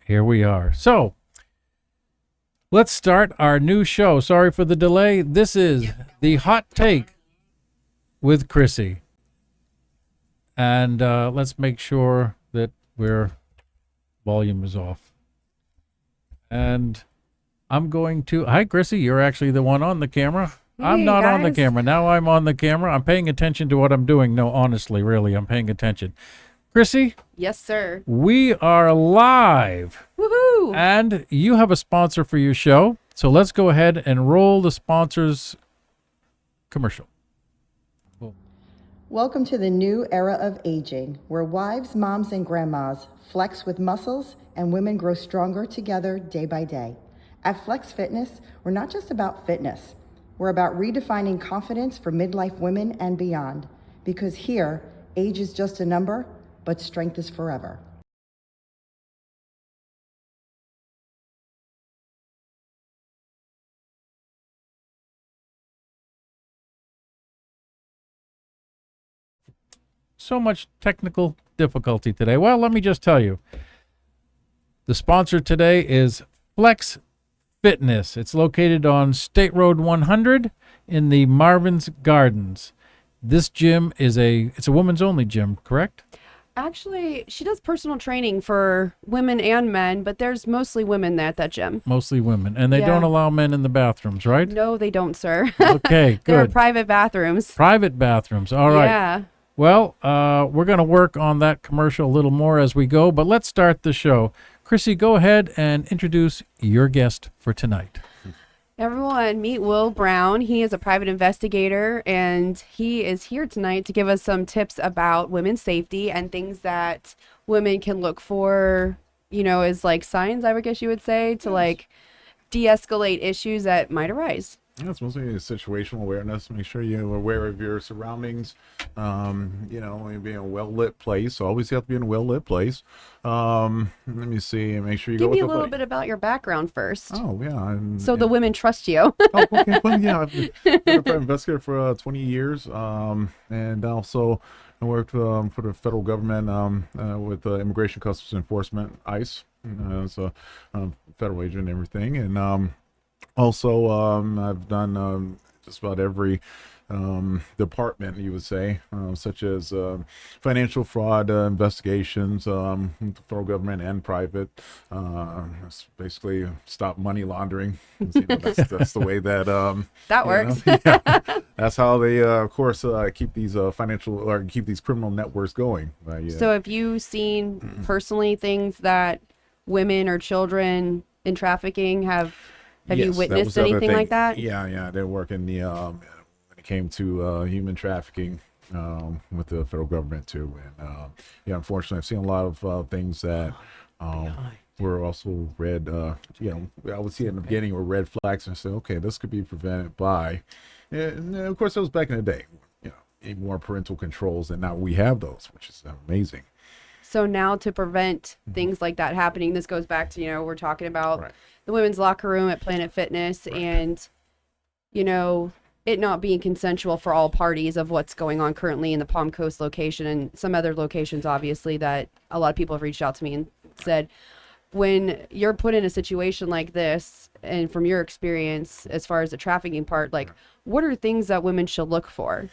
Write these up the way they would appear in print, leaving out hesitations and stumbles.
Here we are. So let's start our new show. Sorry for the delay. This is the Hot Take with Chrissy. And let's make sure that volume is off. And I'm going to, hi Chrissy, you're actually the one on the camera. I'm Hey not on the guys. camera. Now I'm on the camera. I'm paying attention to what I'm doing. No, honestly, really, I'm paying attention. Chrissy, Yes, sir. we are live. Woohoo! And you have a sponsor for your show. So let's go ahead and roll the sponsor's commercial. Welcome to the new era of aging, where wives, moms, and grandmas flex with muscles and women grow stronger together day by day. At Flex Fitness, we're not just about fitness. We're about redefining confidence for midlife women and beyond. Because here, age is just a number, but strength is forever. So much technical difficulty today. Well, let me just tell you. The sponsor today is Flex Fitness. It's located on State Road 100 in the Marvin's Gardens. This gym is it's a women's only gym, correct? Actually, she does personal training for women and men, but there's mostly women at that gym. Mostly women. And they Yeah. don't allow men in the bathrooms, right? No, they don't, sir. Okay, There are good. private bathrooms. Private bathrooms. All right. Yeah. Well, we're going to work on that commercial a little more as we go, but let's start the show. Chrissy, go ahead and introduce your guest for tonight. Everyone, meet Will Brown. He is a private investigator, and he is here tonight to give us some tips about women's safety and things that women can look for, as like signs, I would guess you would say, to like de-escalate issues that might arise. Yeah, it's mostly situational awareness. Make sure you're aware of your surroundings. Be in a well-lit place. Always have to be in a well-lit place. Let me see. Make sure you Give go me with a little bit about your background first. Oh, yeah. So the women trust you. Oh, okay. Well, yeah, I've been a private investigator for 20 years. And also I worked for the federal government with Immigration Customs Enforcement, ICE. As a federal agent and everything. And also, I've done just about every department, you would say, such as financial fraud investigations, the federal government and private. That's basically stop money laundering. That's the way that That works. yeah, that's how they, of course, keep these keep these criminal networks going. So have you seen personally things that women or children in trafficking have you Yes, that was witnessed the other anything thing. like that? Yeah, they work in the when it came to human trafficking with the federal government too, and unfortunately, I've seen a lot of things that were also red. I would see in the beginning were red flags, and I said, okay, this could be prevented by, and of course, that was back in the day. Even more parental controls, and now we have those, which is amazing. So now to prevent things like that happening, this goes back to, we're talking about Right. the women's locker room at Planet Fitness and, it not being consensual for all parties of what's going on currently in the Palm Coast location and some other locations, obviously, that a lot of people have reached out to me and said, when you're put in a situation like this, and from your experience, as far as the trafficking part, like, what are things that women should look for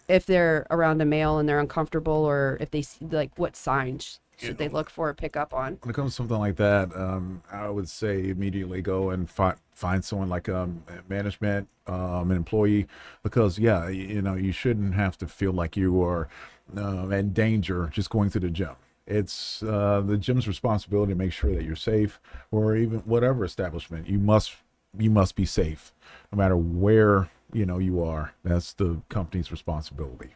if they're around a male and they're uncomfortable, or if they see, like, what signs should they look for or pick up on? When it comes to something like that, I would say immediately go and find someone like management, an employee, because you shouldn't have to feel like you are in danger just going to the gym. It's the gym's responsibility to make sure that you're safe, or even whatever establishment. You must be safe, no matter where you are. That's the company's responsibility.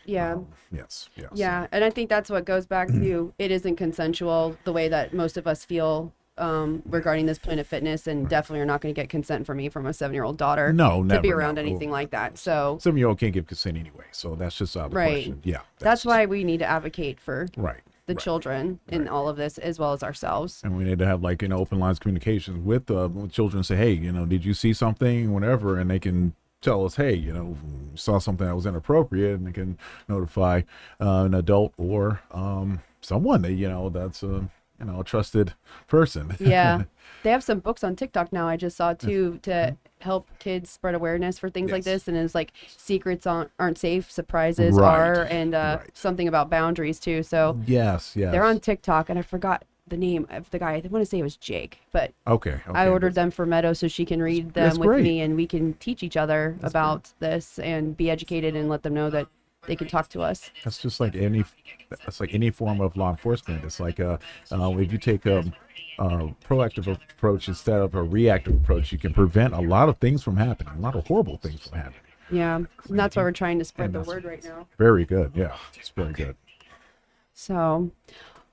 Yeah. Yes. Yeah, and I think that's what goes back to it isn't consensual the way that most of us feel regarding this Planet Fitness, and definitely are not going to get consent from me from a 7-year-old daughter No, to be never, around no. anything like that. So 7-year-old can't give consent anyway, so that's just out of the Right. question. Yeah. that's why we need to advocate for Right. the right. children in all of this, as well as ourselves. And we need to have open lines of communications with children. Say, hey, did you see something, whatever, and they can tell us, hey, saw something that was inappropriate, and they can notify an adult or someone that that's a trusted person. Yeah. They have some books on TikTok now I just saw too to help kids spread awareness for things like Yes. this. And it's like secrets aren't safe, surprises Right. are, and Right. something about boundaries too. So Yes. they're on TikTok, and I forgot the name of the guy. I want to say it was Jake, but Okay. I ordered them for Meadow so she can read them That's with great. me, and we can teach each other about this and be educated and let them know that they can talk to us. That's just like any form of law enforcement. It's like if you take a proactive approach instead of a reactive approach, you can prevent a lot of things from happening, a lot of horrible things from happening. Yeah, and that's why we're trying to spread the that's- word right now. Very good. Yeah, it's very good. So,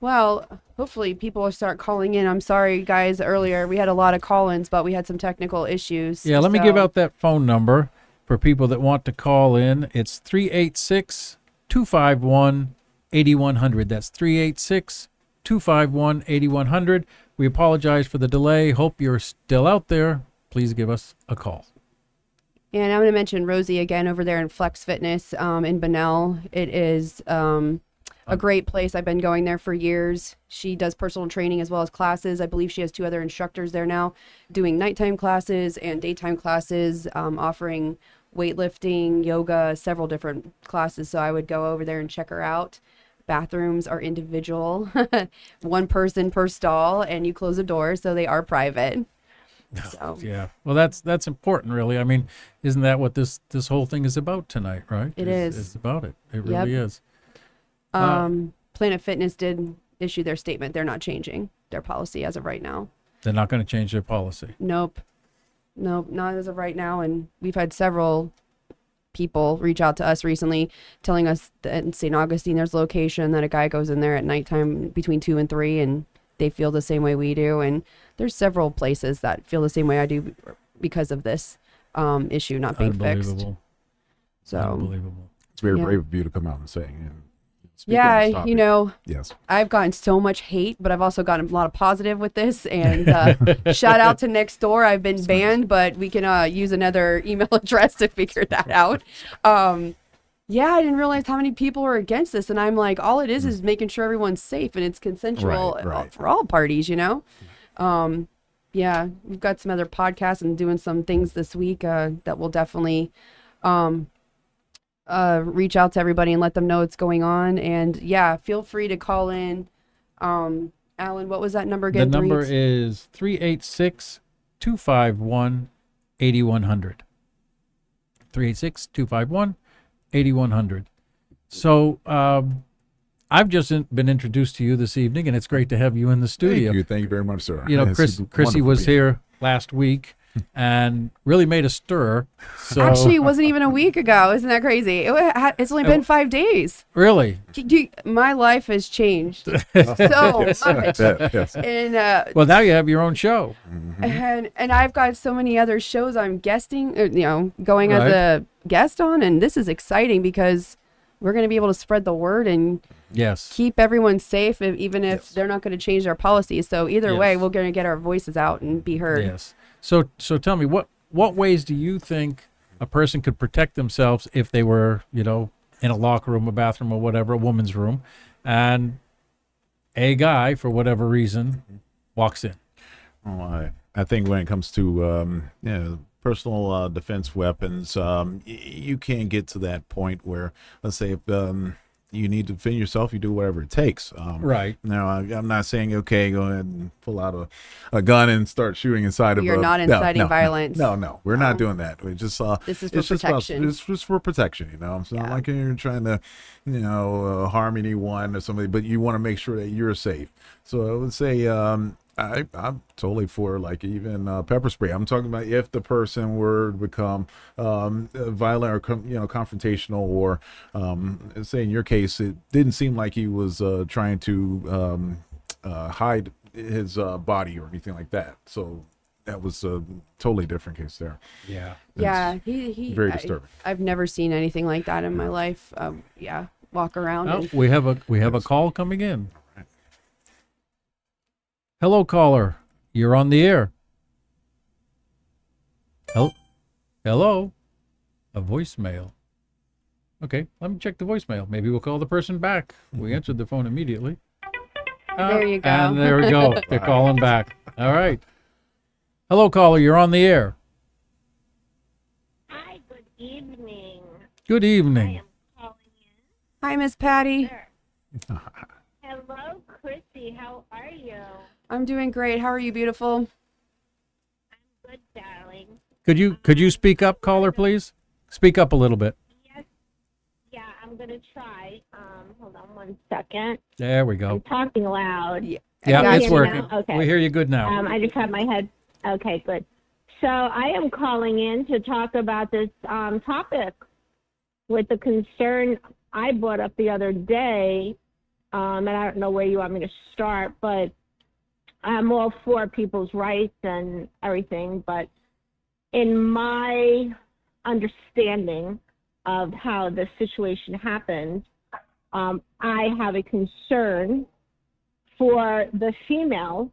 well, hopefully people will start calling in. I'm sorry, guys, earlier we had a lot of call-ins, but we had some technical issues. Yeah, let me give so- out that phone number for people that want to call in. It's 386-251-8100. That's 386-251-8100. We apologize for the delay. Hope you're still out there. Please give us a call. And I'm going to mention Rosie again over there in Flex Fitness in Bunnell. It is a great place. I've been going there for years. She does personal training as well as classes. I believe she has 2 other instructors there now doing nighttime classes and daytime classes, offering weightlifting, yoga, several different classes. So I would go over there and check her out. Bathrooms are individual, 1 person per stall, and you close the door, so they are private. So Yeah. Well, that's important, really. I mean, isn't that what this whole thing is about tonight, right? It is. It's about it. It Yep. really is. Planet Fitness did issue their statement. They're not changing their policy as of right now. They're not going to change their policy. Nope, not as of right now. And we've had several people reach out to us recently telling us that in St. Augustine there's a location that a guy goes in there at nighttime between 2 and 3 and they feel the same way we do. And there's several places that feel the same way I do because of this issue not being fixed. Unbelievable. So Unbelievable. It's very Yeah. brave of you to come out and say. And speak on yeah, this topic. you know, Yes. I've gotten so much hate, but I've also gotten a lot of positive with this. And shout out to Next Door. I've been banned, but we can use another email address to figure that out. Yeah, I didn't realize how many people were against this. And I'm like, all it is making sure everyone's safe and it's consensual Right. for all parties, you know? Yeah, we've got some other podcasts and doing some things this week that will definitely reach out to everybody and let them know what's going on. And yeah, feel free to call in. Alan, what was that number again? The number is 386-251-8100. 386-251-8100. So I've just been introduced to you this evening, and it's great to have you in the studio. Thank you very much, sir. You know, It's Chrissy wonderful was being here last week and really made a stir. So Actually, it wasn't even a week ago. Isn't that crazy? It's only been 5 days. really, My life has changed so much. Yes. And well, now you have your own show. and I've got so many other shows I'm guesting, going as Right. a guest on, and this is exciting because we're going to be able to spread the word and Yes. keep everyone safe, even if Yes. they're not going to change their policies. So either way, Yes. we're going to get our voices out and be heard. Yes. So tell me, what ways do you think a person could protect themselves if they were, in a locker room, a bathroom, or whatever, a woman's room, and a guy, for whatever reason, walks in? Well, I think when it comes to personal defense weapons, you can get to that point where, let's say, if you need to defend yourself, you do whatever it takes. Right. Now, I'm not saying, okay, go ahead and pull out a gun and start shooting inside of You're a... not inciting violence. No, we're not doing that. We just This is for it's just about- protection. it's just for protection, It's not Yeah. like you're trying to, harm anyone or somebody, but you want to make sure that you're safe. So I would say, I'm totally for even pepper spray. I'm talking about if the person were to become violent or confrontational, or say in your case, it didn't seem like he was trying to hide his body or anything like that. So that was a totally different case there. Yeah. Yeah, he very disturbing. I've never seen anything like that in my life. Walk around. Oh, And, we have a call coming in. Hello, caller. You're on the air. Hello. A voicemail. Okay, let me check the voicemail. Maybe we'll call the person back. We answered the phone immediately. There you go. And there we go. They're calling back. All right. Hello, caller. You're on the air. Hi, good evening. Good I evening. am calling in. Hi, Miss Patty. Hello, Chrissy. How are you? I'm doing great. How are you, beautiful? Good, darling. Could you speak up, caller, please? Speak up a little bit. Yes. Yeah, I'm gonna try. Hold on one second. There we I'm go. talking loud. Yeah. Yeah, got it's you working. now. Okay. We hear you good now. I just have my head. Okay, good. So I am calling in to talk about this topic with the concern I brought up the other day. And I don't know where you want me to start, but I'm all for people's rights and everything. But in my understanding of how the situation happened, I have a concern for the female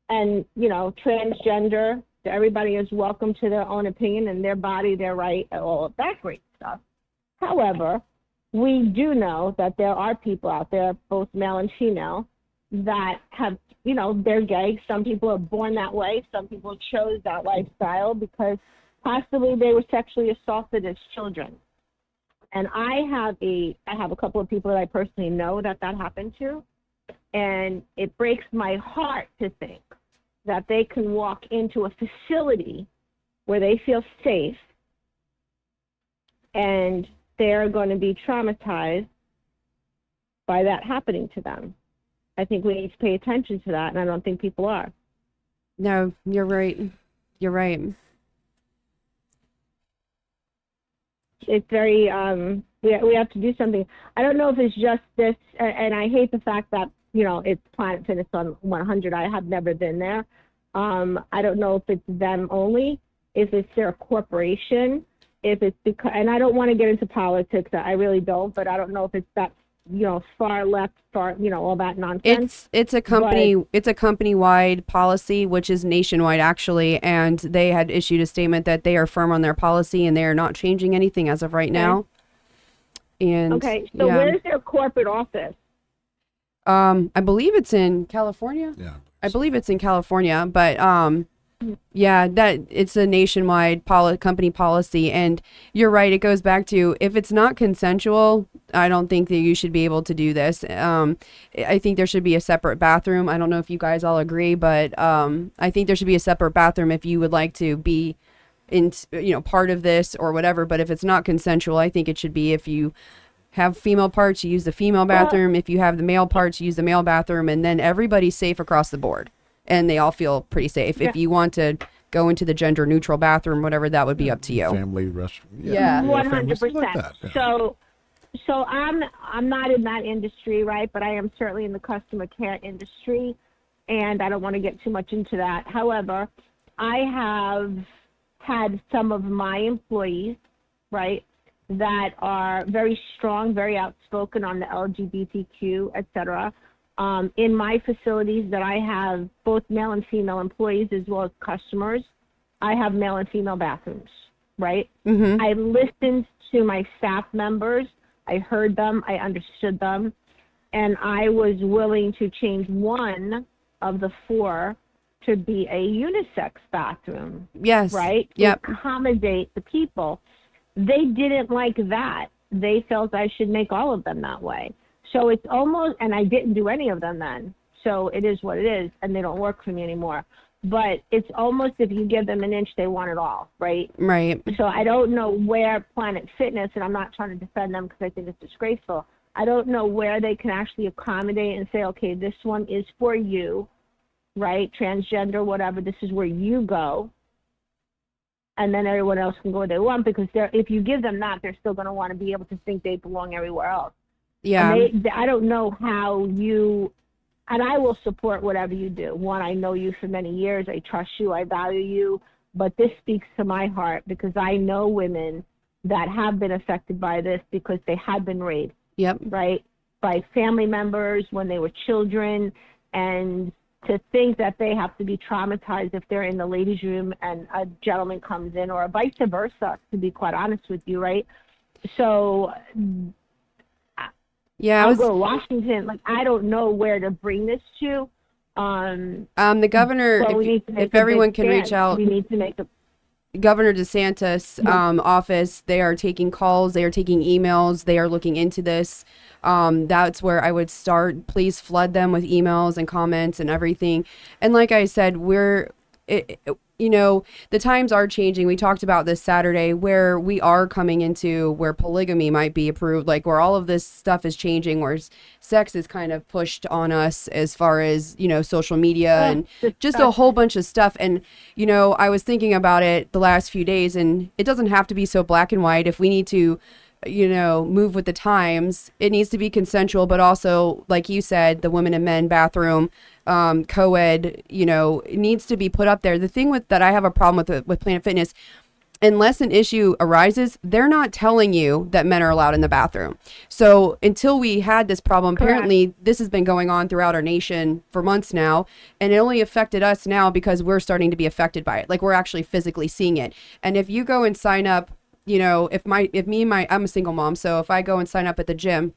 and, transgender. Everybody is welcome to their own opinion and their body, their right, and all of that great stuff. However, we do know that there are people out there, both male and female, that have, they're gay. Some people are born that way. Some people chose that lifestyle because possibly they were sexually assaulted as children. And I have a couple of people that I personally know that happened to. And it breaks my heart to think that they can walk into a facility where they feel safe and they're going to be traumatized by that happening to them. I think we need to pay attention to that, and I don't think people are. No, you're right. You're right. It's very, we have to do something. I don't know if it's just this, and I hate the fact that, it's Planet Fitness on 100. I have never been there. I don't know if it's them only, if it's their corporation, if it's because, and I don't want to get into politics, I really don't, but I don't know if it's that, far left, all that nonsense. It's a company-wide policy, which is nationwide actually, and they had issued a statement that they are firm on their policy and they are not changing anything as of right now. And Okay, so yeah. where's their corporate office? I believe it's in California. Yeah. I believe it's in California, but yeah, that it's a nationwide company policy, and you're right. It goes back to if it's not consensual, I don't think that you should be able to do this. I think there should be a separate bathroom. I don't know if you guys all agree, but I think there should be a separate bathroom if you would like to be in, part of this or whatever. But if it's not consensual, I think it should be if you have female parts, you use the female bathroom. If you have the male parts, you use the male bathroom, and then everybody's safe across the board. And they all feel pretty safe. Yeah. If you want to go into the gender neutral bathroom, whatever, that would be up to you. Family restroom. Yeah. 100%. Like that, yeah. So I'm not in that industry, right? But I am certainly in the customer care industry, and I don't want to get too much into that. However, I have had some of my employees, right, that are very strong, very outspoken on the LGBTQ, et cetera. In my facilities that I have both male and female employees as well as customers, I have male and female bathrooms, right? Mm-hmm. I listened to my staff members. I heard them. I understood them. And I was willing to change one of the 4 to be a unisex bathroom, Yes. right? Yep. To accommodate the people. They didn't like that. They felt I should make all of them that way. So it's almost, and I didn't do any of them then. So it is what it is, and they don't work for me anymore. But it's almost if you give them an inch, they want it all, right? Right. So I don't know where Planet Fitness, and I'm not trying to defend them because I think it's disgraceful. I don't know where they can actually accommodate and say, okay, this one is for you, right? Transgender, whatever, this is where you go. And then everyone else can go where they want, because if you give them that, they're still going to want to be able to think they belong everywhere else. Yeah. And I don't know how you, and I will support whatever you do. One, I know you for many years. I trust you. I value you. But this speaks to my heart because I know women that have been affected by this because they had been raped, Yep. right, by family members when they were children. And to think that they have to be traumatized if they're in the ladies' room and a gentleman comes in, or vice versa, to be quite honest with you, right? So Yeah, I'll go to Washington. Like, I don't know where to bring this to. the governor, So we need to make if a everyone big can reach stand. out, We need to make a Governor DeSantis office, they are taking calls, they are taking emails, they are looking into this. That's where I would start. Please flood them with emails and comments and everything. And like I said, the times are changing. We talked about this Saturday where we are coming into where polygamy might be approved, like where all of this stuff is changing, where sex is kind of pushed on us as far as, social media and just a whole bunch of stuff. And, I was thinking about it the last few days, and it doesn't have to be so black and white. If we need to, move with the times, it needs to be consensual, but also, like you said, the women and men bathroom, co-ed, it needs to be put up there. The thing that I have a problem with Planet Fitness, unless an issue arises, they're not telling you that men are allowed in the bathroom. So until we had this problem, apparently this has been going on throughout our nation for months now, and it only affected us now because we're starting to be affected by it. Like, we're actually physically seeing it. And if you go and sign up, I'm a single mom, so if I go and sign up at the gym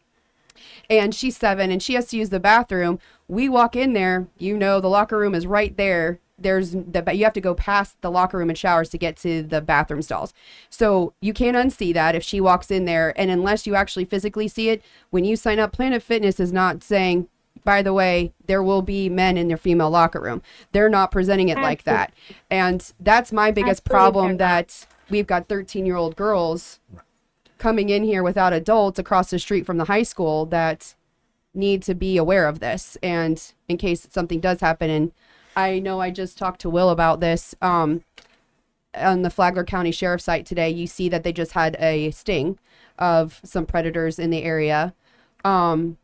and she's 7 and she has to use the bathroom, we walk in there, the locker room is right there. You have to go past the locker room and showers to get to the bathroom stalls. So you can't unsee that if she walks in there. And unless you actually physically see it, when you sign up, Planet Fitness is not saying, by the way, there will be men in their female locker room. They're not presenting it like that. And that's my biggest problem, that we've got 13-year-old girls coming in here without adults across the street from the high school that need to be aware of this. And in case something does happen, and I know I just talked to Will about this, on the Flagler County Sheriff's site today, you see that they just had a sting of some predators in the area. And,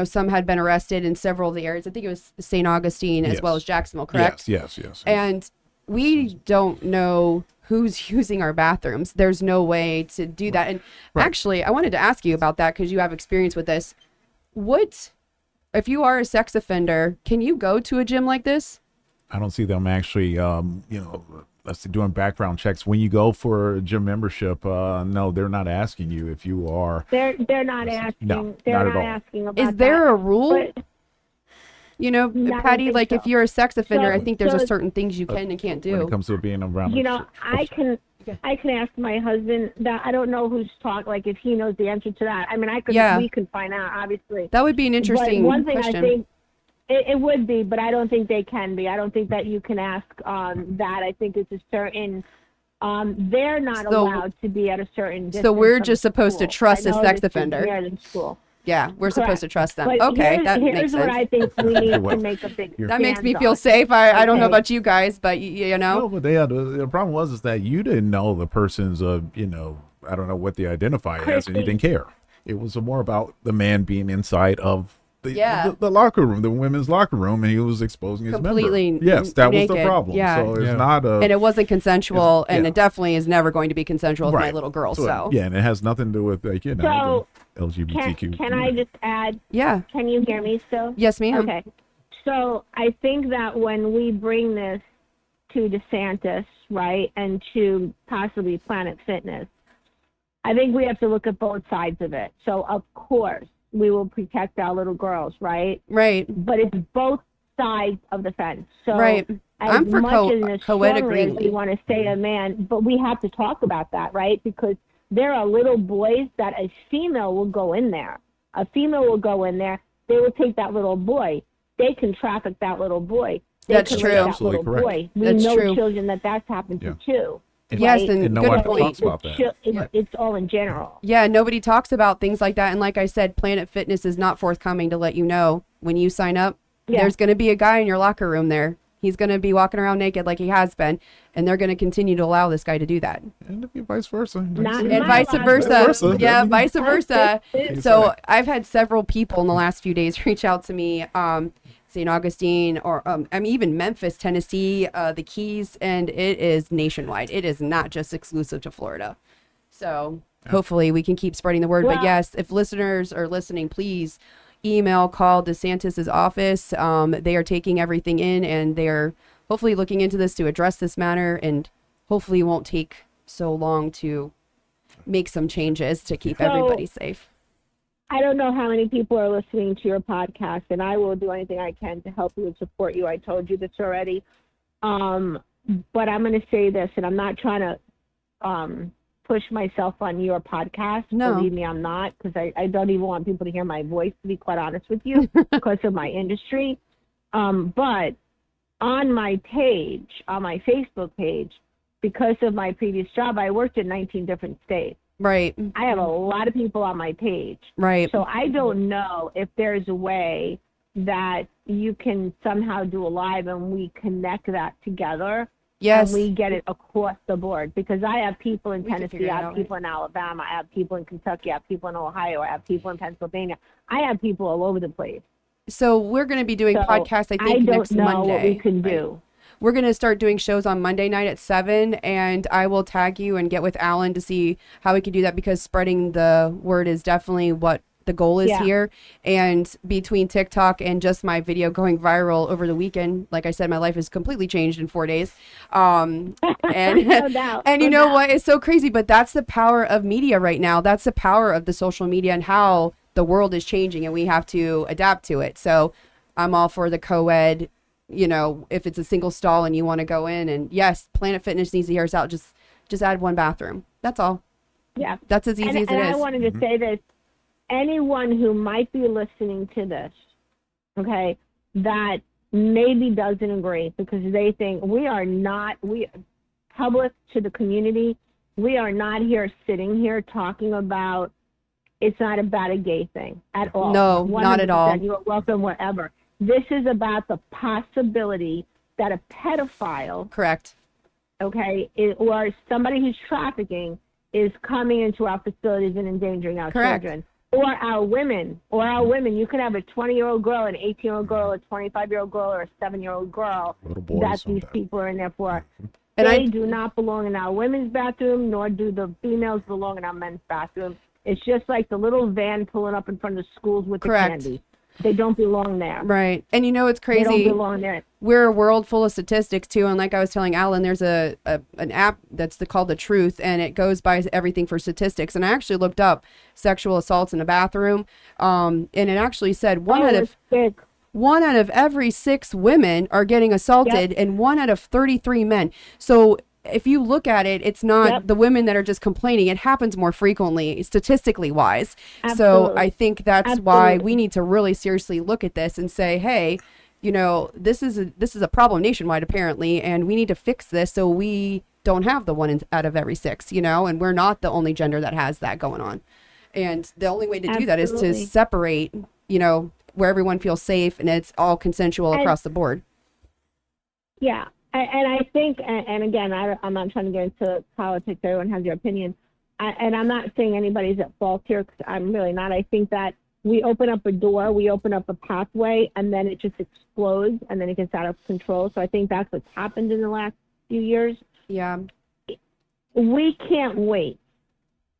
some had been arrested in several of the areas. I think it was St. Augustine as well as Jacksonville, correct? Yes. And we don't know who's using our bathrooms. There's no way to do that. And actually, I wanted to ask you about that because you have experience with this. If you are a sex offender, can you go to a gym like this? I don't see them actually, let's say doing background checks. When you go for a gym membership, no, they're not asking you if you are. They're not asking. No, they're not not at all. asking about Is there that. a rule? But, Patty, don't like think if so. you're a sex offender, I think there's So- certain things you can and can't When do. it comes to being around, I can ask my husband that. I don't know who's talking, like if he knows the answer to that. I mean, we could find out, obviously. That would be an interesting But one thing question. I think it would be, but I don't think they can be. I don't think that you can ask that. I think it's a certain. They're not allowed to be at a certain distance. So we're from just the supposed to school. trust I a know sex this is offender. near the school. Yeah, we're supposed to trust them. But Okay, that makes here's sense. what I think we need to make a big That makes me stand feel on. safe. I don't know Okay. about you guys, but No, but the problem was that you didn't know the person's, I don't know what they identify as, and you didn't care. It was more about the man being inside of the locker room, the women's locker room, and he was exposing his completely member. Yes, that was the naked. problem. Yeah. So it's not a. And it wasn't consensual, and yeah. it definitely is never going to be consensual with my Right. little girl. So yeah, and it has nothing to do with the So, LGBTQ. Can I just add? yeah, Can you hear me still? yes, ma'am. Okay. So I think that when we bring this to DeSantis, right, and to possibly Planet Fitness, I think we have to look at both sides of it. So of course we will protect our little girls, right? Right. But it's both sides of the fence. So Right. as I'm for much as co-ed strongly as we agreement. want to say a man, but we have to talk about that, right? Because there are little boys that a female will go in there. A female will go in there. They will take that little boy. They can traffic that little boy. They That's can true. rape that Absolutely little correct. boy. We That's know true. children that's happened to too. Yes, right? and And no good one point. talks about that. It's all in general. Yeah, nobody talks about things like that. And like I said, Planet Fitness is not forthcoming to let you know when you sign up. Yeah. There's going to be a guy in your locker room there. He's going to be walking around naked like he has been, and they're going to continue to allow this guy to do that. And vice versa. Not And my vice locker versa. room. Yeah, vice versa. It's So right. I've had several people in the last few days reach out to me, St. Augustine, or even Memphis, Tennessee, the Keys, and it is nationwide. It is not just exclusive to Florida. So hopefully we can keep spreading the word. But Well- yes, if listeners are listening, please email, call DeSantis's office. They are taking everything in, and they're hopefully looking into this to address this matter, and hopefully it won't take so long to make some changes to keep So- everybody safe. I don't know how many people are listening to your podcast, and I will do anything I can to help you and support you. I told you this already. But I'm going to say this, and I'm not trying to push myself on your podcast. No. Believe me, I'm not, because I don't even want people to hear my voice, to be quite honest with you, because of my industry. But on my page, on my Facebook page, because of my previous job, I worked in 19 different states. Right. I have a lot of people on my page. Right. So I don't know if there's a way that you can somehow do a live and we connect that together. Yes. And we get it across the board, because I have people in We can Tennessee, figure it I have out, people in Alabama, I have people in Kentucky, I have people in Ohio, I have people in Pennsylvania. I have people all over the place. So we're going to be doing So podcasts, I think, I don't next know Monday. what we can right? do. We're going to start doing shows on Monday night at 7, and I will tag you and get with Alan to see how we can do that, because spreading the word is definitely what the goal is Yeah. here. And between TikTok and just my video going viral over the weekend, like I said, my life has completely changed in 4 days. And No doubt. and you No know doubt. what? It's so crazy, but that's the power of media right now. That's the power of the social media and how the world is changing, and we have to adapt to it. So I'm all for the co-ed. You know, if it's a single stall and you want to go in, and yes, Planet Fitness needs to hear us out. Just add one bathroom. That's all. Yeah. That's as easy as it and is. I wanted to say this. Anyone who might be listening to this, okay, that maybe doesn't agree because they think we public to the community, we are not here sitting here talking about it's not about a gay thing at all. No, not at all. 100%. You are welcome wherever. This is about the possibility that a pedophile, Correct. okay, or somebody who's trafficking is coming into our facilities and endangering our Correct. children. Or our women. You could have a 20-year-old girl, an 18-year-old girl, a 25-year-old girl, or a 7-year-old girl Little boys that these someday. people are in there for. And They I- do not belong in our women's bathroom, nor do the females belong in our men's bathroom. It's just like the little van pulling up in front of the schools with Correct. the candy. They don't belong there. Right. And you know, it's They don't crazy. belong there. We're a world full of statistics too, and like I was telling Alan, there's an app that's called The Truth, and it goes by everything for statistics. And I actually looked up sexual assaults in a bathroom, and it actually said one out of every 6 women are getting assaulted, and 1 out of 33 men. So if you look at it, it's not the women that are just complaining. It happens more frequently, statistically wise. So Absolutely. I think that's why Absolutely. we need to really seriously look at this and say, hey, you know, this is a problem nationwide apparently, and we need to fix this so we don't have the 1 out of every 6, you know, and we're not the only gender that has that going on. And the only way to do that is to Absolutely. separate, you know, where everyone feels safe and it's all consensual across the board. Yeah. And I think, and again, I'm not trying to get into politics. Everyone has their opinion. And I'm not saying anybody's at fault here, because I'm really not. I think that we open up a door, we open up a pathway, and then it just explodes, and then it gets out of control. So I think that's what's happened in the last few years. Yeah. We can't wait.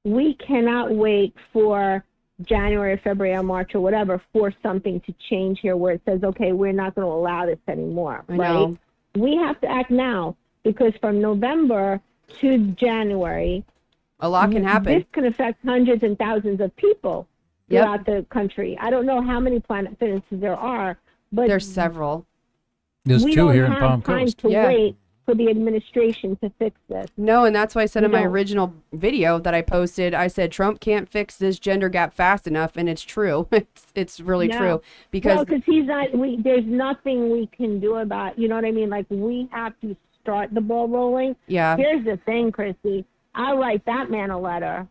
We cannot wait for January, February, or March, or whatever, for something to change here where it says, okay, we're not going to allow this anymore, I right? know. We have to act now, because from November to January, A lot can happen. this can affect hundreds and thousands of people Yep. throughout the country. I don't know how many Planet Fitnesses there are, but There's several. There's we 2 don't here in have Palm time Coast. to Yeah. wait for the administration to fix this. No, and that's why I said We in my don't. original video that I posted, I said Trump can't fix this gender gap fast enough, and it's true. It's really No. true because Well, because he's not. There's nothing we can do about. You know what I mean? Like, we have to start the ball rolling. yeah, Here's the thing, Chrissy. I'll write that man a letter.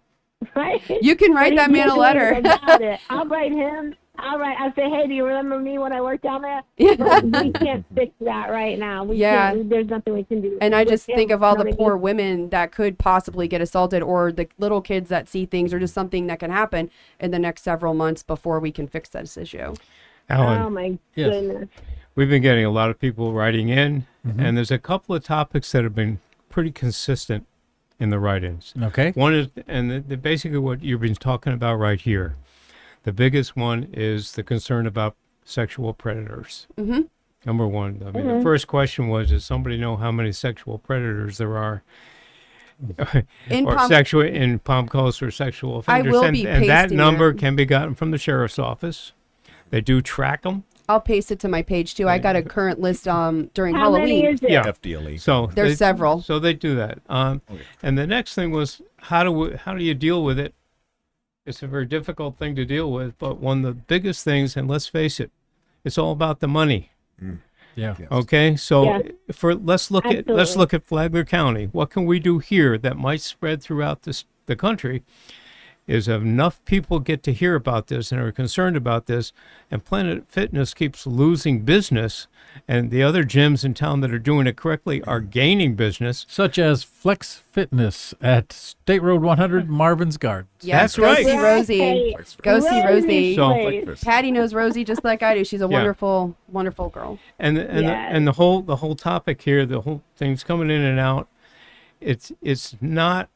Right? you can write And that he man a can't do letter. anything about it. I'll write him. I'll say, hey, do you remember me when I worked down there? Yeah. But we can't fix that right now. We Yeah. can't. There's nothing we can do. And I with just him, think of all you know the what I poor mean? women that could possibly get assaulted, or the little kids that see things, or just something that can happen in the next several months before we can fix this issue. Alan, Oh my Yes. goodness. we've been getting a lot of people writing in, and there's a couple of topics that have been pretty consistent in the write-ins. Okay. One is, and basically what you've been talking about right here. The biggest one is the concern about sexual predators. Mm-hmm. Number one. I mean, the first question was, does somebody know how many sexual predators there are? In or Palm- in Palm Coast or sexual offenders. will be and that pasting number it. can be gotten from the sheriff's office. They do track them. I'll paste it to my page too. I got a current list during How many Halloween. is it? Yeah. FDLE. So There's several. So they do that. And the next thing was how do you deal with it? It's a very difficult thing to deal with, but one of the biggest things, and let's face it, it's all about the money. Yeah. Yes. Okay, so Yeah. let's look Absolutely. at Flagler County. What can we do here that might spread throughout the country? Is enough people get to hear about this and are concerned about this, and Planet Fitness keeps losing business, and the other gyms in town that are doing it correctly are gaining business. Such as Flex Fitness at State Road 100, Marvin's Gardens. That's go right. see Rosie. Hey, Go see Rosie. So- please. Patty knows Rosie just like I do. She's a Yeah. wonderful, wonderful girl. And the whole topic here, the whole thing's coming in and out. It's not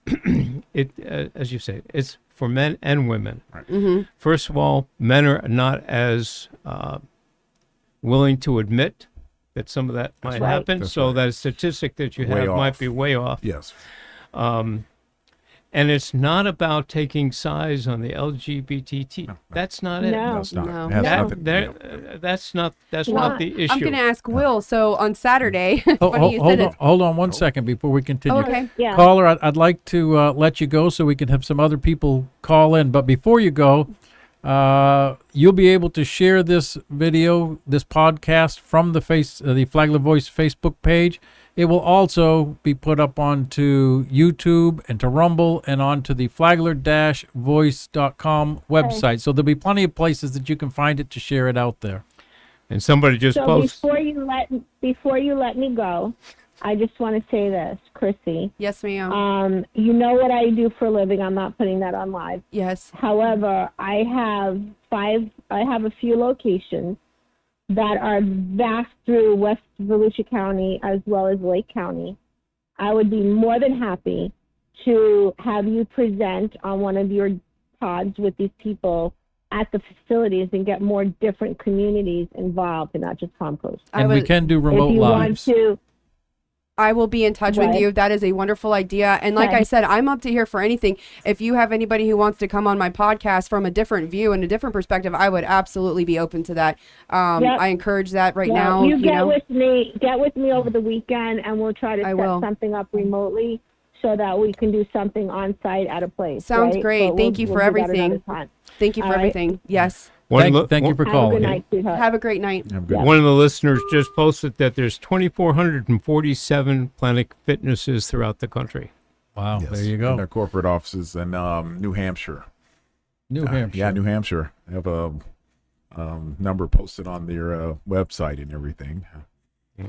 as you say, it's for men and women. Mm-hmm. First of all, men are not as willing to admit that some of that might right. happen. That's So right. that statistic that you Way have might off. be way off. Yes. And it's not about taking sides on the LGBT. No. That's not it. No. No, it's not. No. It has That- nothing. that's not Well, the issue. I'm going to ask Will. So on Saturday, Oh, funny you said hold it. on, hold on one second before we continue. Okay. Yeah. Caller, I'd like to let you go so we can have some other people call in. But before you go, you'll be able to share this video, this podcast from the Flagler Voice Facebook page. It will also be put up onto YouTube and to Rumble and onto the flagler-voice.com website. So there'll be plenty of places that you can find it to share it out there. And somebody just So posted. before you let me go, I just want to say this, Chrissy. Yes, ma'am. You know what I do for a living. I'm not putting that on live. Yes. However, I have a few locations that are vast through West Volusia County as well as Lake County. I would be more than happy to have you present on one of your pods with these people at the facilities and get more different communities involved and not just Palm Coast. I And we would- can do remote If you lives. want to, I will be in touch with Right. you. That is a wonderful idea. And like Okay. I said, I'm up to here for anything. If you have anybody who wants to come on my podcast from a different view and a different perspective, I would absolutely be open to that. Yep. I encourage that right yeah, now. you get know, with me over the weekend, and we'll try to I set will. something up remotely so that we can do something on site at a place. Sounds right? great. But Thank you for do that everything. another time. thank you for All right. everything. Yes. One Thank you for Have a calling. good night, sweetheart. Have a great night. I'm good. One of the listeners just posted that there's 2,447 Planet Fitnesses throughout the country. Wow, Yes. there you And go. their corporate offices in New Hampshire. New Hampshire. Yeah, New Hampshire. They have a number posted on their website and everything.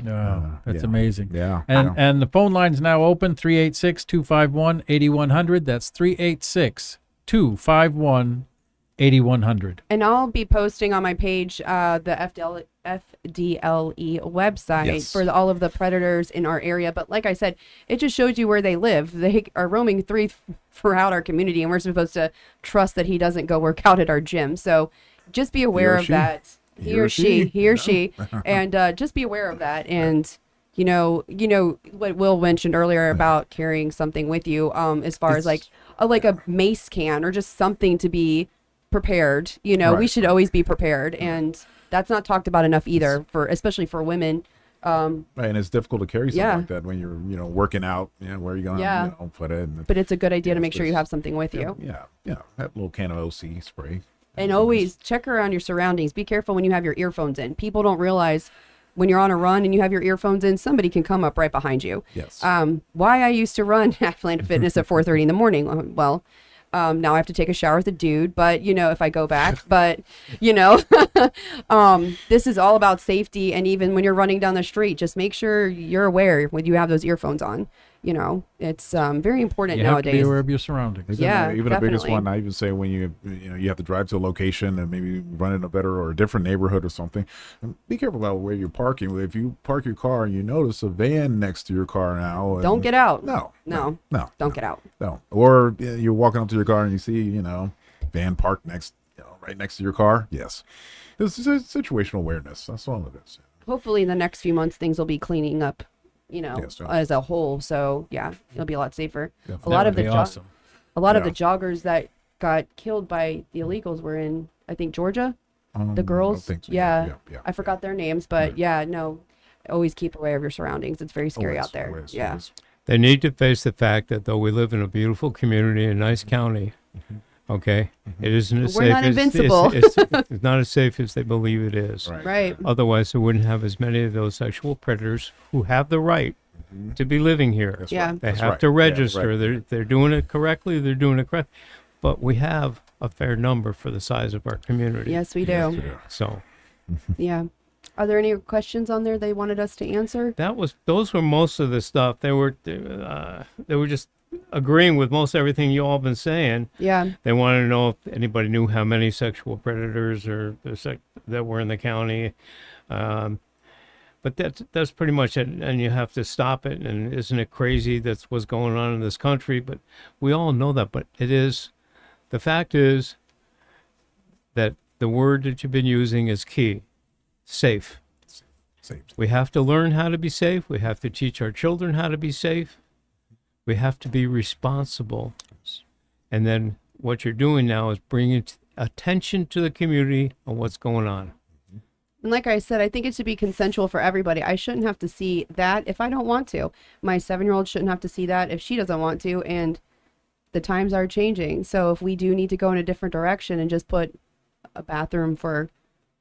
Wow, that's yeah. amazing. Yeah. And yeah. and the phone line's now open, 386-251-8100. That's 386-251-8100. And I'll be posting on my page the FDLE website Yes. for all of the predators in our area. But like I said, it just shows you where they live. They are roaming throughout our community, and we're supposed to trust that he doesn't go work out at our gym. So just be aware of she. that. He or she, and just be aware of that. And you know what Will mentioned earlier about carrying something with you, as far as like a mace can or just something to be prepared. We Right. should always be prepared, and that's not talked about enough either, especially for women. Right, and it's difficult to carry something Yeah. like that when you're, working out. Where are you going to Yeah. put it? And, But it's a good idea to Yes, make sure you there's- have something with you. yeah, that little can of OC spray. And always check around your surroundings. Be careful when you have your earphones in. People don't realize when you're on a run and you have your earphones in, somebody can come up right behind you. Yes. Why I used to run at Planet Fitness at 4:30 in the morning. Well, now I have to take a shower with a dude, but if I go back, but this is all about safety. And even when you're running down the street, just make sure you're aware when you have those earphones on. It's very important You have to be nowadays. aware of your surroundings. Even, Yeah, even the biggest definitely. one. I even say when you have to drive to a location and maybe run in a better or a different neighborhood or something. Be careful about where you're parking. If you park your car and you notice a van next to your car now, and- Don't get out. No, Don't get out. no. Or you're walking up to your car and you see van parked right next to your car. Yes, this is a situational awareness. That's all it is. Hopefully in the next few months, things will be cleaning up Yes, yeah. as a whole. So yeah, it'll be a lot safer. Definitely. A lot That of would the be awesome. a lot of Yeah. the joggers that got killed by the illegals were in, I think, Georgia. The I girls, think so. yeah, Yeah. I forgot their names, but yeah, no, always keep aware of your surroundings. It's very scary out there. Always, Yeah. always. They need to face the fact that though we live in a beautiful community, a nice county, okay, it isn't as We're safe not as invincible. it's not as safe as they believe it is. Right. Otherwise, they wouldn't have as many of those sexual predators who have the right to be living here. That's Yeah. right. They That's have right. to Yeah, register. right. They're doing it correctly. They're doing it correct. But we have a fair number for the size of our community. Yes, we do. Yes, we do. So Yeah. Are there any questions on there they wanted us to answer? those were most of the stuff. They were just agreeing with most everything you all been saying. Yeah. They wanted to know if anybody knew how many sexual predators that were in the county. But that's pretty much it. And you have to stop it. And isn't it crazy that's what's going on in this country? But we all know that. But the fact is that the word that you've been using is key. Safe. Safe. We have to learn how to be safe. We have to teach our children how to be safe. We have to be responsible. And then what you're doing now is bringing attention to the community on what's going on. And like I said, I think it should be consensual for everybody. I shouldn't have to see that if I don't want to. My 7-year-old shouldn't have to see that if she doesn't want to. And the times are changing. So if we do need to go in a different direction and just put a bathroom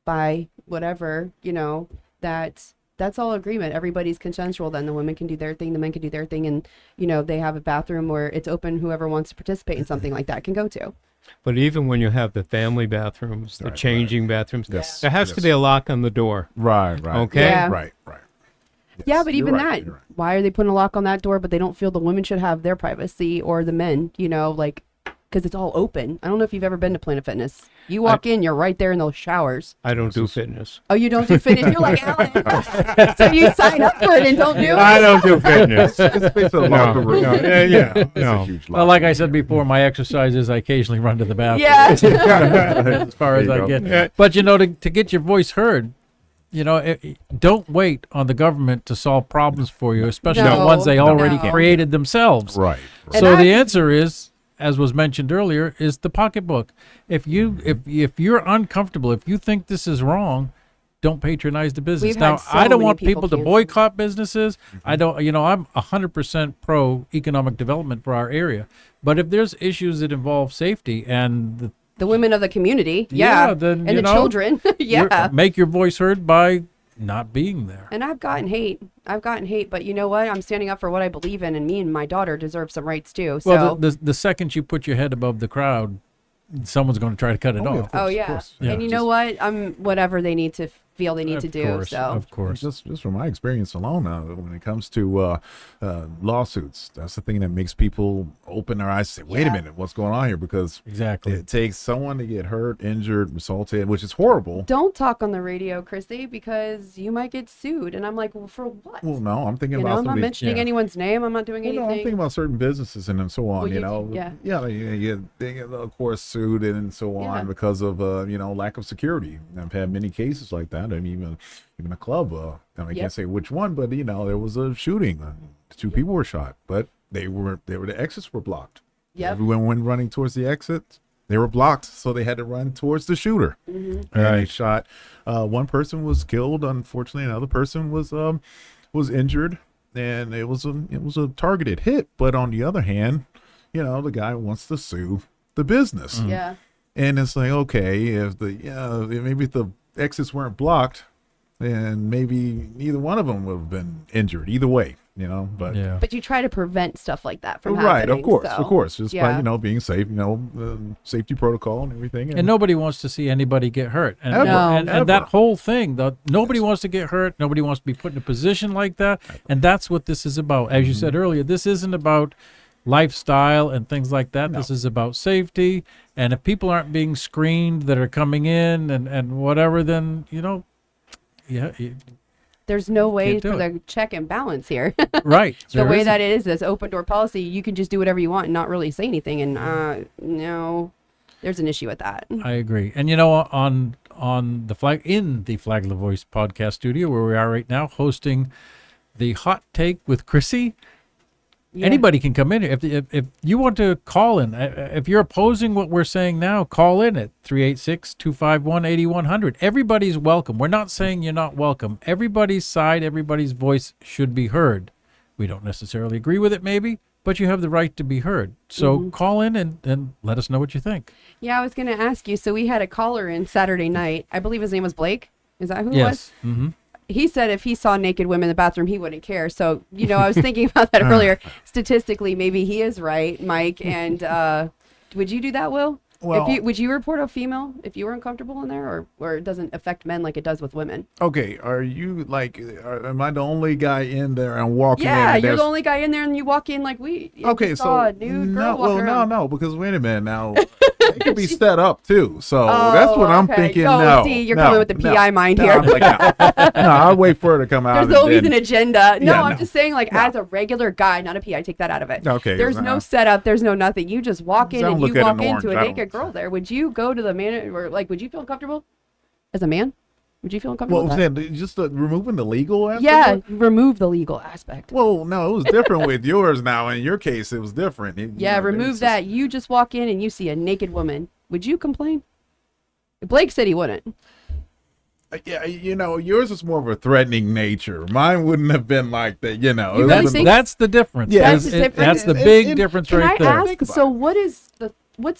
by whatever, that's all agreement. Everybody's consensual. Then the women can do their thing, the men can do their thing, and they have a bathroom where it's open. Whoever wants to participate in something like that can go to. But even when you have the family bathrooms, the Right, changing bathrooms, Yes, there has to yes. be a lock on the door. Right. Okay. Yeah. Right. Yeah, Yes, but you're even right, that, you're right. why are they putting a lock on that door? But they don't feel the women should have their privacy or the men, because it's all open. I don't know if you've ever been to Planet Fitness. You walk in, you're right there in those showers. I don't do fitness. Oh, you don't do fitness? You're like Alan. So you sign up for it and don't do it? I don't do fitness. It's basically a locker room. no, It's no. a huge Well, like I said before, my exercise is I occasionally run to the bathroom. Yeah. As far as There you I go. get. Yeah. But to get your voice heard, don't wait on the government to solve problems for you, especially the No, ones they already no. created themselves. Right. And So I- the answer is, as was mentioned earlier, is the pocketbook. If you're uncomfortable, if you think this is wrong, don't patronize the business. We've had Now, so I don't many want people people to cancel. boycott businesses. I don't, I'm 100% pro economic development for our area. But if there's issues that involve safety and The women of the community. Yeah, Yeah. then, and the children. Yeah. make your voice heard by not being there. And I've gotten hate, but you know what? I'm standing up for what I believe in, and me and my daughter deserve some rights too. So, Well, the second you put your head above the crowd, someone's going to try to cut it Oh, yeah, off. of course, oh of yeah. course. And you know what? I'm whatever they need to feel they need to do. Course, So of course. Just from my experience alone, when it comes to lawsuits, that's the thing that makes people open their eyes and say, wait a Yeah. minute, what's going on here? Because Exactly. it takes someone to get hurt, injured, assaulted, which is horrible. don't talk on the radio, Chrissy, because you might get sued. And I'm like, well, for what? Well, no, I'm thinking I'm about not somebody. mentioning yeah. anyone's name. I'm not doing Well, no, I'm anything. thinking about certain businesses and so on. Well, you you- know, yeah. they get of course sued and so Yeah. on because of lack of security. I've had many cases like that, and even a club. I Yep. can't say which one, but there was a shooting. Two people were shot, but the exits were blocked. Yep. Everyone went running towards the exit. They were blocked, so they had to run towards the shooter. Mm-hmm. And they shot. One person was killed. Unfortunately, another person was injured, and it was a targeted hit. But on the other hand, the guy wants to sue the business, Yeah. and it's like, okay, if maybe if the exits weren't blocked, then maybe neither one of them would have been injured either way. But Yeah. But you try to prevent stuff like that from right, happening. of course, just yeah. by being safe, safety protocol and everything. And nobody wants to see anybody get hurt. And, Ever. No. and that Ever. whole thing, nobody wants to get hurt. Nobody wants to be put in a position like that. And that's what this is about. As you said earlier, this isn't about lifestyle and things like that. No. This is about safety. And if people aren't being screened that are coming in and whatever, then, yeah, There's no way Can't do for the check and balance here. right. The way that it is, this open door policy, you can just do whatever you want and not really say anything. And no, there's an issue with that. I agree. And on the Flagler Voice podcast studio where we are right now, hosting the hot take with Chrissy. Yeah. Anybody can come in. If you want to call in, if you're opposing what we're saying now, call in at 386-251-8100. Everybody's welcome. We're not saying you're not welcome. Everybody's side, everybody's voice should be heard. We don't necessarily agree with it, maybe, but you have the right to be heard. So call in and let us know what you think. Yeah, I was going to ask you. So we had a caller in Saturday night. I believe his name was Blake. Is that who it was? Yes. Mm-hmm. He said if he saw naked women in the bathroom, he wouldn't care. So, I was thinking about that earlier. Statistically, maybe he is right, Mike. And would you do that, Will? Well, would you report a female if you were uncomfortable in there, or it doesn't affect men like it does with women? okay, are you like, am I the only guy in there and walking in? Yeah, and you're the there's- only guy in there, and you walk in like we. Okay, just so saw a nude girl walking around. no, because wait a minute now, it could be set up too. So that's what I'm okay. thinking. Oh, No, see, you're no, coming with the no, PI mind no, here. I'm like, no, I'll wait for her to come out. There's and always then- an agenda. No, Yeah, I'm no. just saying, like, No. as a regular guy, not a PI, take that out of it. Okay, There's no setup. There's no nothing. You just walk in Don't and look you at walk an into a orange, I naked don't- girl there. Would you go to the man, or like, would you feel uncomfortable as a man? Would you feel uncomfortable Well, with that? then, just removing the legal aspect. Yeah, of it? remove the legal aspect. Well, no, it was different with yours now. In your case, it was different. Yeah, remove that. You just walk in and you see a naked woman. Would you complain? Blake said he wouldn't. Yeah, yours is more of a threatening nature. Mine wouldn't have been like that. You really That's think- that's the difference. Yeah, That's the difference. That's the And- big and- difference Can right I there. ask? Think about So, what's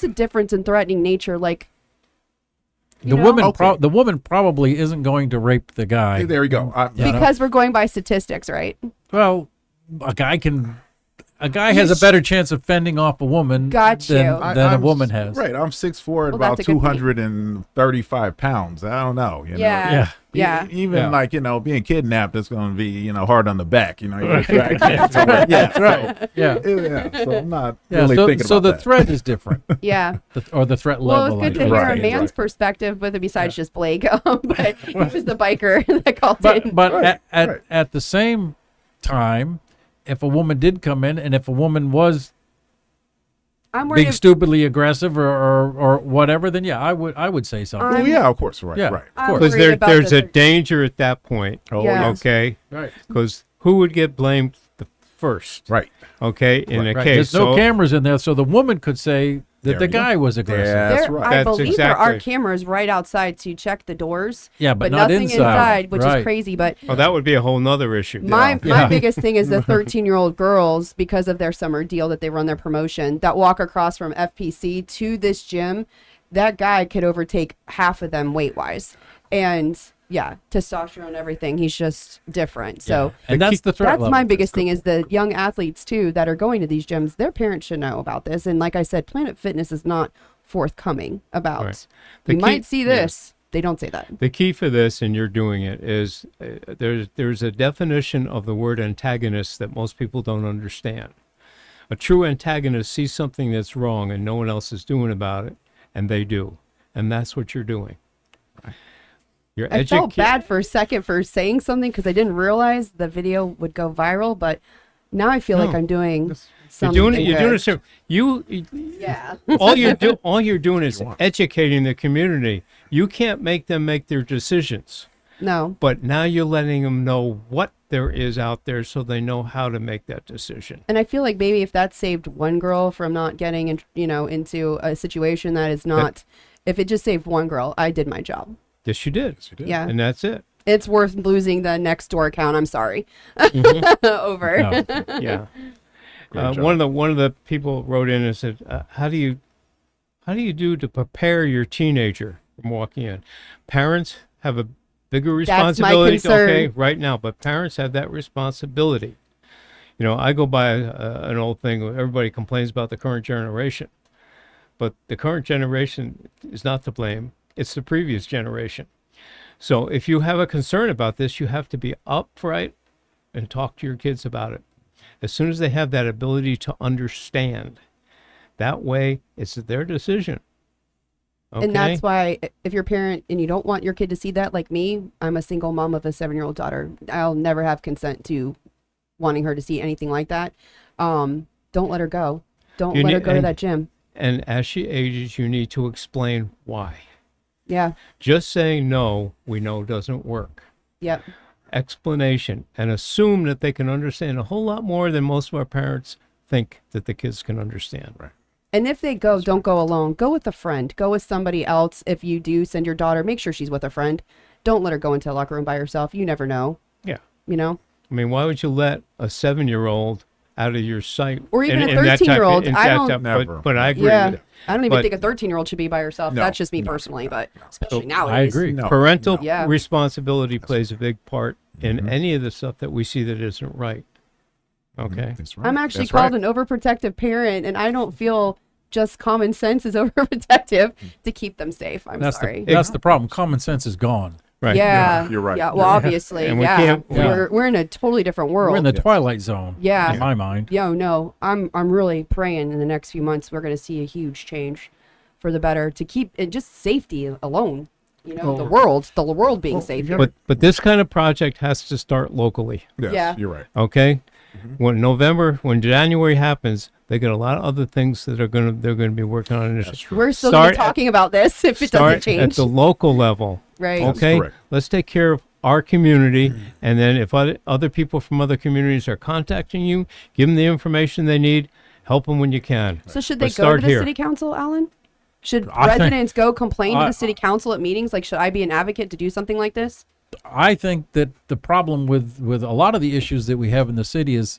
the difference in threatening nature? Like, The know? woman, Okay. the woman probably isn't going to rape the guy. There you go. because we're going by statistics, right? Well, a guy has a better chance of fending off a woman Got you. than a woman has. Right, I'm 6'4", Well, about that's a good point. 235 pounds. I don't know. Yeah. Yeah. Even Yeah. like being kidnapped is going to be hard on the back. You Right. yeah, Right. Yeah. yeah. So I'm not Yeah. really thinking So about the that. threat is different, Yeah. or the threat Well, level. it's good I to guess. hear a Right, man's right. perspective, but besides just Blake, but he was the biker that called in. But Right, at right. at the same time, if a woman did come in, and if a woman was I'm worried. being stupidly aggressive or whatever, then yeah, I would say something. Well, yeah, of course, right, Yeah. right. I'm course. Because worried about there's the a danger at that point. Oh, Yeah. yes. Okay, Right. because who would get blamed the first? Right. Okay, in a Right. case. There's no so- cameras in there, so the woman could say that There the you go. guy was aggressive. Yeah. That's There, right. I That's believe there are exactly- cameras right outside to check the doors, Yeah, but but not nothing inside. which Right. is crazy. But Oh, that would be a whole nother issue. my Yeah. biggest thing is the 13-year-old girls, because of their summer deal that they run their promotion, that walk across from FPC to this gym. That guy could overtake half of them weight-wise, and yeah, testosterone, everything. He's just different. So. And that's the threat That's level. my biggest thing is the young athletes too that are going to these gyms. Their parents should know about this. And like I said, Planet Fitness is not forthcoming about. Right. The You key- might see this. They don't say that. The key for this, and you're doing it, is there's a definition of the word antagonist that most people don't understand. A true antagonist sees something that's wrong and no one else is doing about it, and they do. And that's what you're doing. You're I felt bad for a second for saying something because I didn't realize the video would go viral. But now I feel like I'm doing You're something. doing it. You're doing good. it. You Yeah. all you're doing is educating the community. You can't make them make their decisions, No. but now you're letting them know what there is out there, so they know how to make that decision. And I feel like maybe if that saved one girl from not getting into a situation that is not, if it just saved one girl, I did my job. Yes, you did. Yeah. And that's it. It's worth losing the next door account. I'm sorry. Over. No. Yeah. Great job. One of the people wrote in and said, "How do you do to prepare your teenager from walking in?" Parents have a bigger That's my responsibility. concern. Okay, right now, but parents have that responsibility. I go by an old thing. Everybody complains about the current generation, but the current generation is not to blame. It's the previous generation. So if you have a concern about this, you have to be upright and talk to your kids about it. As soon as they have that ability to understand, that way it's their decision. Okay? And that's why if you're a parent and you don't want your kid to see that, like me, I'm a single mom of a 7-year-old daughter. I'll never have consent to wanting her to see anything like that. Don't let her go. Don't You let her need- go to and- that gym. And as she ages, you need to explain why. Yeah. Just saying no, we know doesn't work. Yep. explanation and assume that they can understand a whole lot more than most of our parents think that the kids can understand. Right. And if they go, don't go alone. Go with a friend. Go with somebody else. If you do send your daughter, make sure she's with a friend. Don't let her go into a locker room by herself. You never know. Yeah. You know? I mean, why would you let a 7-year-old out of your sight? Or even in a that type- 13-year-old. in I that don't- type- Never. But I agree Yeah. with it. I don't even But- think a 13-year-old should be by herself. No, That's just me no, personally, but Oh, especially I nowadays. agree. No. Parental Yeah. responsibility plays a big part in Mm-hmm. any of the stuff that we see that isn't right. Okay. That's right. I'm actually That's called right. an overprotective parent, and I don't feel just common sense is overprotective to keep them safe. I'm That's sorry. that's the problem. Common sense is gone. Right. Yeah, You're right. Yeah, well, You're right. obviously, And we yeah. can't- We're in a totally different world. We're in the Yes. twilight zone. Yeah. in my mind. Yo, no, I'm really praying in the next few months we're going to see a huge change for the better to keep it just safety alone. You know, the world being safe. here. But this kind of project has to start locally. Yes, Yeah. you're right. Okay. When January happens, they got a lot of other things that they're gonna be working on initially. We're still going to Start be talking about this if it doesn't Start at change. the local level. Right. That's Okay. correct. Let's take care of our community, and then if other people from other communities are contacting you, give them the information they need. Help them when you can. So should they But go start to the here. city council, Alan? Should I think- residents go complain to I- the city council at meetings? Like, should I be an advocate to do something like this? I think that the problem with a lot of the issues that we have in the city is,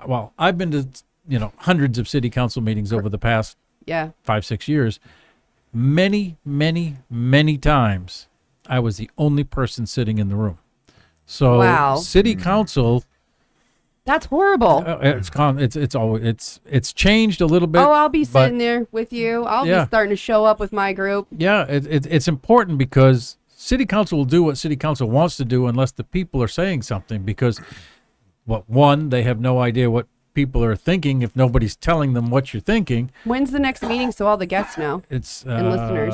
well, I've been to hundreds of city council meetings over the past Yeah. 5-6 years. Many times, I was the only person sitting in the room. So Wow. city council, That's horrible. it's changed a little bit. Oh, I'll be but- sitting there with you. I'll Yeah. be starting to show up with my group. Yeah, it's important because city council will do what city council wants to do unless the people are saying something. Because, one, they have no idea what people are thinking if nobody's telling them what you're thinking. When's the next meeting so all the guests know? It's And listeners.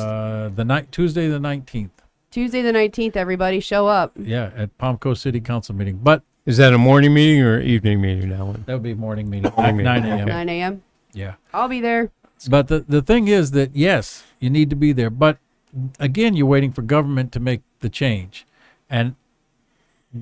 Tuesday the 19th. Tuesday the 19th, everybody show up. Yeah, at Palmco City Council meeting. But Is that a morning meeting or evening meeting, Alan? that would be morning meeting, Morning meeting, 9 a.m. okay. 9 a.m. Yeah. I'll be there. But the thing is that, yes, you need to be there. But again, you're waiting for government to make the change. And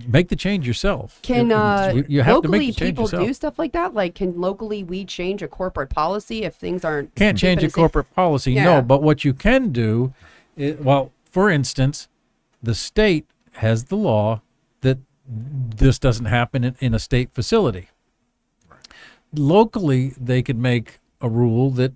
make the change yourself. Can you have to locally make the change people yourself. do stuff like that? Like, can locally we change a corporate policy if things aren't? Can't change a keeping it safe? corporate policy, Yeah. no. But what you can do, for instance, the state has the law that this doesn't happen in a state facility. Locally, they could make a rule that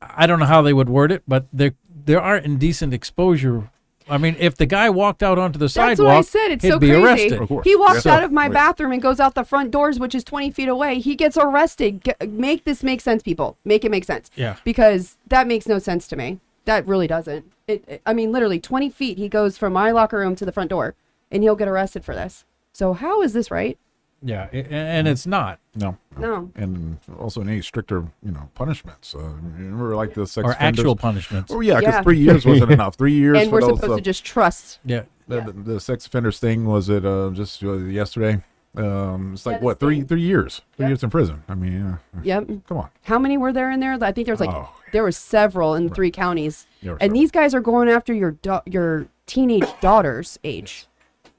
I don't know how they would word it, but there are indecent exposure. I mean, if the guy walked out onto the That's sidewalk, what I said. It's he'd so be crazy. arrested. Of course. He walks Yeah. out of my Right. bathroom and goes out the front doors, which is 20 feet away. He gets arrested. Make this make sense, people. Make it make sense. Yeah. Because that makes no sense to me. That really doesn't. I mean, literally 20 feet. He goes from my locker room to the front door, and he'll get arrested for this. So how is this right? Yeah, and it's not. No. No. And also any stricter, punishments. Remember, like the sex Or offenders? actual punishments. Oh yeah, because Yeah. 3 years wasn't enough. 3 years And for we're those. supposed to just trust. Yeah. The sex offenders thing was it just yesterday? It's like Yeah, what, the three state. years? 3 Yep. years in prison. I mean, Yep. come on. How many were there in there? I think there was Oh. there were several in 3 counties. There were And several. these guys are going after your teenage daughter's age.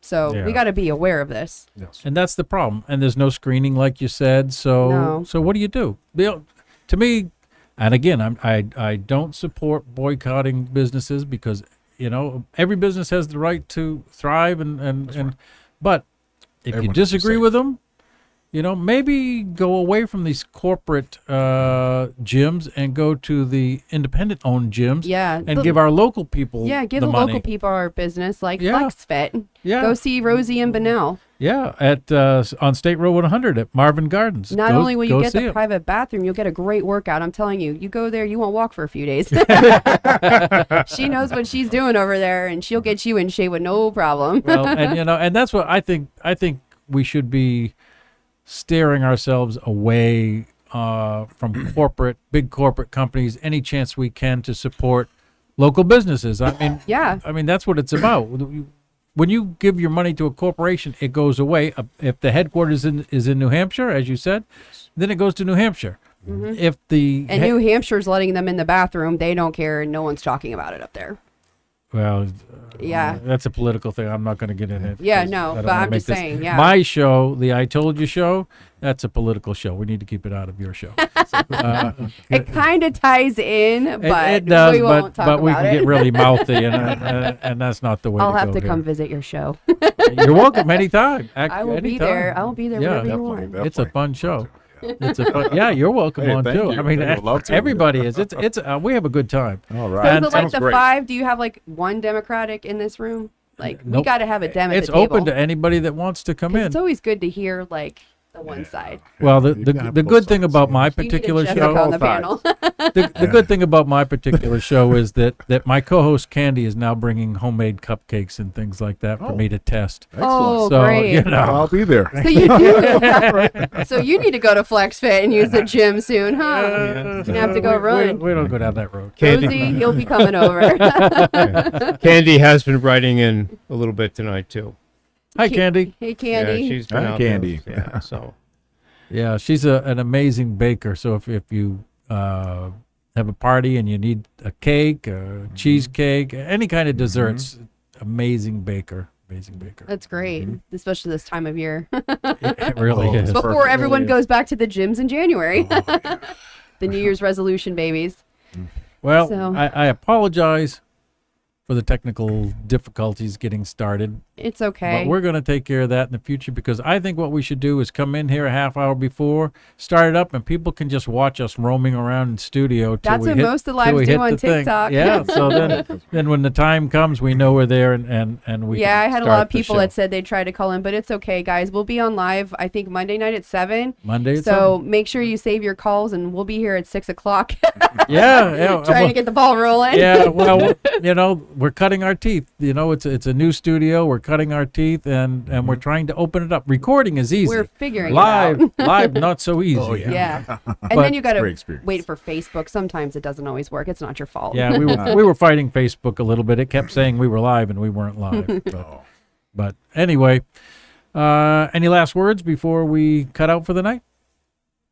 So Yeah. we got to be aware of this. Yes. And that's the problem. And there's no screening, like you said. So, No. so what do you do? To me, and again, I don't support boycotting businesses because every business has the right to thrive and but if Everyone you has to be disagree safe. with them, maybe go away from these corporate gyms and go to the independent-owned gyms. Yeah, and the- give our local people Yeah, give the the money. local people our business, like Yeah. FlexFit. Yeah. Go see Rosie and Benell. Yeah, at on State Road 100 at Marvin Gardens. Not Go- only will go you get see the 'em. private bathroom, you'll get a great workout. I'm telling you, you go there, you won't walk for a few days. She knows what she's doing over there, and she'll get you in shape with no problem. Well, and and that's what I think we should be steering ourselves away from big corporate companies any chance we can to support local businesses. I mean, Yeah. I mean that's what it's about. When you give your money to a corporation, it goes away. If the headquarters is in New Hampshire, as you said, then it goes to New Hampshire. If the And New Hampshire's letting them in the bathroom. They don't care, and no one's talking about it up there. Well, Yeah. that's a political thing. I'm not going to get in it. Yeah, 'cause no, I don't but wanna I'm make just this- saying, yeah. My show, the I Told You show, that's a political show. We need to keep it out of your show. It kind of ties in, but it does, we won't talk but we about can it. get really mouthy, and that's not the way I'll to have go to here. come visit your show. You're welcome anytime. I will be there. I will be there Yeah, whenever you definitely, want. It's a fun show. It's a fun, yeah, you're welcome Hey, on thank too. you. I mean, I would love to. everybody is. It's we have a good time. All So right. is it like Sounds the great. 5? Do you have like one Democratic in this room? Like we Nope. got to have a Dem at It's the table. open to anybody that wants to come 'Cause in. it's always good to hear like the one side. Well, You gotta have the both good thing sides, about yeah. my You need a particular Jessica show, on the Both panel. the good thing about my particular show is that my co-host Candy is now bringing homemade cupcakes and things like that for Oh. me to test. Oh, So, great. you know. I'll be there. So you do. So you need to go to Flex Fit and use the gym soon, huh? You have to go run. We don't go down that road. Rosie, he'll be coming over. Candy has been writing in a little bit tonight too. Hi, Candy. Hey, Candy. Yeah, she's been Hi, out there, Candy. yeah, so Yeah, she's an amazing baker. So if you have a party and you need a cake, a cheesecake, any kind of desserts, amazing baker. Amazing baker. That's great, especially this time of year. It really Oh, is. but- Before everyone Really goes back to the gyms in January. Oh, yeah. The New Year's resolution babies. Well, So- I apologize for the technical difficulties getting started. It's okay. But we're going to take care of that in the future because I think what we should do is come in here a half hour before, start it up, and people can just watch us roaming around in studio. Till That's we what hit, most of the till lives we do hit on the thing. TikTok. Yeah, so then when the time comes, we know we're there and we Yeah, I can had a start lot of the people show. that said they'd try to call in, but it's okay, guys. We'll be on live, I think, Monday night at 7. Monday at So make sure you save your calls, and we'll be here at 6 o'clock 7. Yeah. trying to get the ball rolling. Yeah, well, we're cutting our teeth. It's a new studio. We're cutting our teeth, and we're trying to open it up. Recording is easy. We're figuring live, it out. live, not so easy. Oh, Yeah. And But- then you got Great to experience. wait for Facebook. Sometimes it doesn't always work. It's not your fault. Yeah, we were fighting Facebook a little bit. It kept saying we were live, and we weren't live. Oh. But anyway, any last words before we cut out for the night?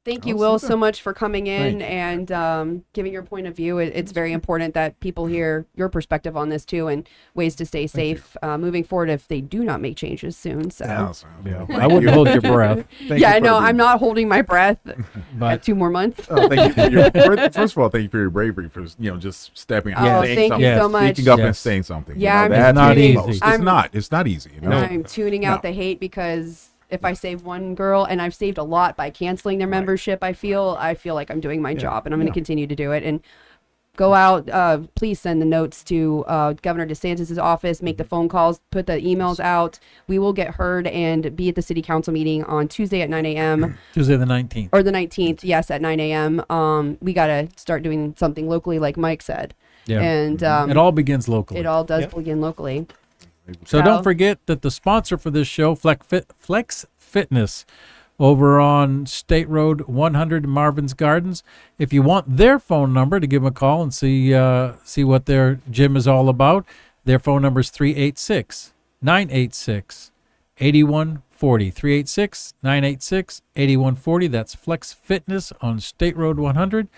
Thank you, Oh, Will, super. so much for coming in Thank and giving your point of view. It's very important that people hear your perspective on this too, and ways to stay safe moving forward if they do not make changes soon. So Yeah. I wouldn't hold your breath, yeah, I know. I'm not holding my breath at but 2 more months. Oh, thank you for first of all, thank you for your bravery for just stepping out, Oh, and saying thank something, you so much. speaking up and Yes. saying something. Yeah, I'm that's not the easy. most. I'm- It's not easy. You know? I'm tuning out No. the hate because if I save one girl, and I've saved a lot by canceling their membership, I feel like I'm doing my job, and I'm going to continue to do it. And go out, please send the notes to Governor DeSantis' office, make the phone calls, put the emails out. We will get heard and be at the city council meeting on Tuesday at 9 a.m. Tuesday the 19th. or the 19th. Yes, at 9 a.m. We got to start doing something locally, like Mike said. Yeah, And it all begins locally. it all does Yep. begin locally. So So- don't forget that the sponsor for this show, Flex Fitness, over on State Road 100 in Marvin's Gardens. If you want their phone number to give them a call and see what their gym is all about, their phone number is 386-986-8140. 386-986-8140. That's Flex Fitness on State Road 100.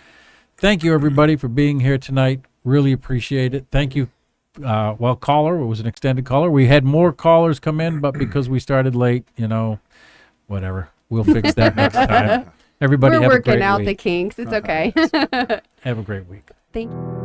Thank you, everybody, for being here tonight. Really appreciate it. Thank you. Caller, it was an extended caller. We had more callers come in, but because we started late, whatever. We'll fix that next time. Everybody We're have a working great out week. the kinks. It's okay. Have a great week. Thank you.